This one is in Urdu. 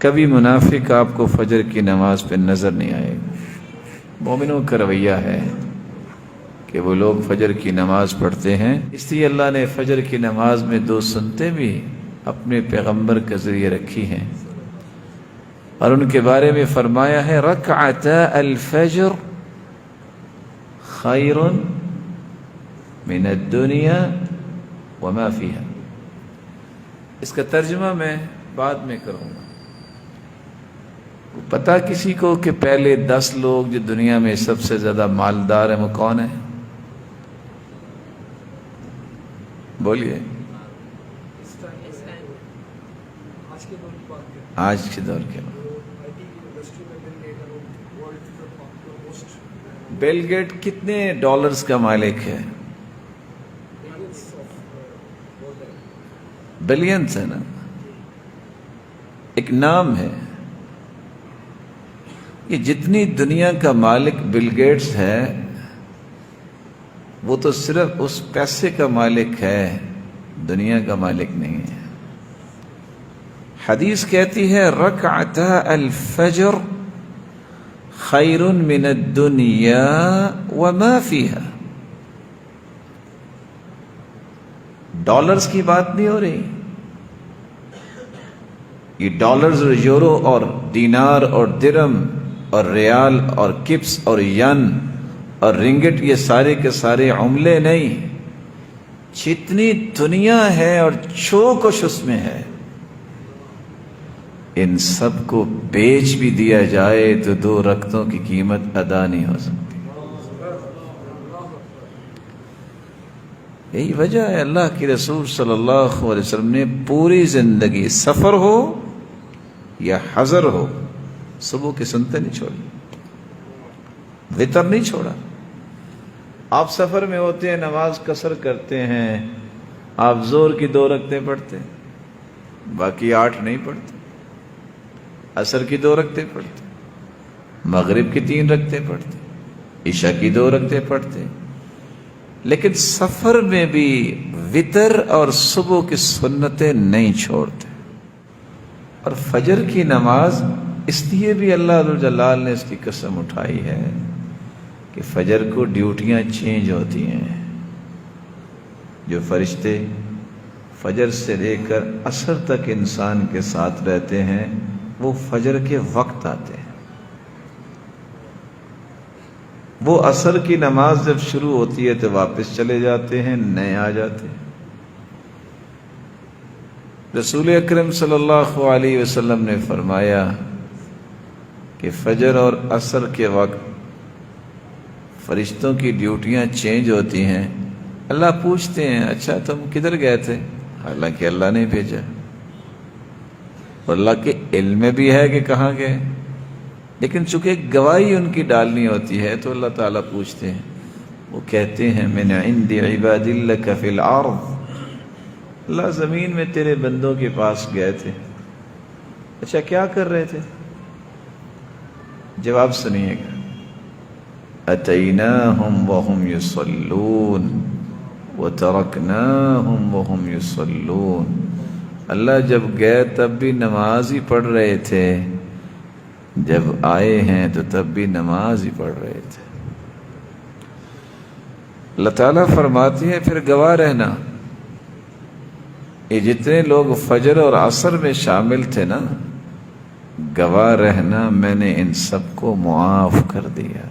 کبھی منافق آپ کو فجر کی نماز پہ نظر نہیں آئے گا۔ مومنوں کا رویہ ہے کہ وہ لوگ فجر کی نماز پڑھتے ہیں، اس لیے اللہ نے فجر کی نماز میں 2 سنتیں بھی اپنے پیغمبر کے ذریعے رکھی ہیں، اور ان کے بارے میں فرمایا ہے رکعتا الفجر خیر من الدنیا وما فیہا۔ اس کا ترجمہ میں بعد میں کروں گا۔ پتا کسی کو کہ پہلے 10 لوگ جو دنیا میں سب سے زیادہ مالدار ہیں وہ کون ہیں؟ بولیے۔ آج کے دور کے بل گیٹ کتنے ڈالرز کا مالک ہے؟ بلینز ہے نا، ایک نام ہے۔ یہ جتنی دنیا کا مالک بل گیٹس ہے وہ تو صرف اس پیسے کا مالک ہے، دنیا کا مالک نہیں ہے۔ حدیث کہتی ہے رکعتا الفجر خیر من الدنیا وما فیہا۔ ڈالرز کی بات نہیں ہو رہی، یہ ڈالرز اور یورو اور دینار اور درم اور ریال اور کپس اور ین اور رنگٹ، یہ سارے کے سارے عملے نہیں، جتنی دنیا ہے اور جو کچھ اس میں ہے، ان سب کو بیچ بھی دیا جائے تو 2 رکعتوں کی قیمت ادا نہیں ہو سکتی۔ یہی وجہ ہے اللہ کی رسول صلی اللہ علیہ وسلم نے پوری زندگی، سفر ہو یا حضر ہو، صبح کی سنتیں نہیں چھوڑی، وتر نہیں چھوڑا۔ آپ سفر میں ہوتے ہیں، نماز قصر کرتے ہیں، آپ ظہر کی 2 رکعتیں پڑھتے ہیں، باقی 8 نہیں پڑھتے، عصر کی 2 رکعتیں پڑھتے، مغرب کی 3 رکعتیں پڑھتے، عشاء کی 2 رکعتیں پڑھتے، لیکن سفر میں بھی وتر اور صبح کی سنتیں نہیں چھوڑتے۔ اور فجر کی نماز اس لیے بھی اللہ جلال نے اس کی قسم اٹھائی ہے کہ فجر کو ڈیوٹیاں چینج ہوتی ہیں۔ جو فرشتے فجر سے لے کر عصر تک انسان کے ساتھ رہتے ہیں وہ فجر کے وقت آتے ہیں، وہ عصر کی نماز جب شروع ہوتی ہے تو واپس چلے جاتے ہیں، نئے آ جاتے ہیں۔ رسول اکرم صلی اللہ علیہ وسلم نے فرمایا کہ فجر اور عصر کے وقت فرشتوں کی ڈیوٹیاں چینج ہوتی ہیں۔ اللہ پوچھتے ہیں اچھا تم کدھر گئے تھے؟ حالانکہ اللہ نے بھیجا، اور اللہ کے علم میں بھی ہے کہ کہاں گئے، لیکن چونکہ گواہی ان کی ڈالنی ہوتی ہے تو اللہ تعالیٰ پوچھتے ہیں۔ وہ کہتے ہیں من عند عباد لک فی الارض، اللہ زمین میں تیرے بندوں کے پاس گئے تھے، اچھا کیا کر رہے تھے؟ جواب سنیے گا، اتیناہم وہم یصلون وترکناہم وہم یصلون۔ اللہ جب گئے تب بھی نماز ہی پڑھ رہے تھے، جب آئے ہیں تو تب بھی نماز ہی پڑھ رہے تھے۔ اللہ تعالیٰ فرماتی ہے پھر گواہ رہنا، یہ جتنے لوگ فجر اور عصر میں شامل تھے نا، گواہ رہنا میں نے ان سب کو معاف کر دیا۔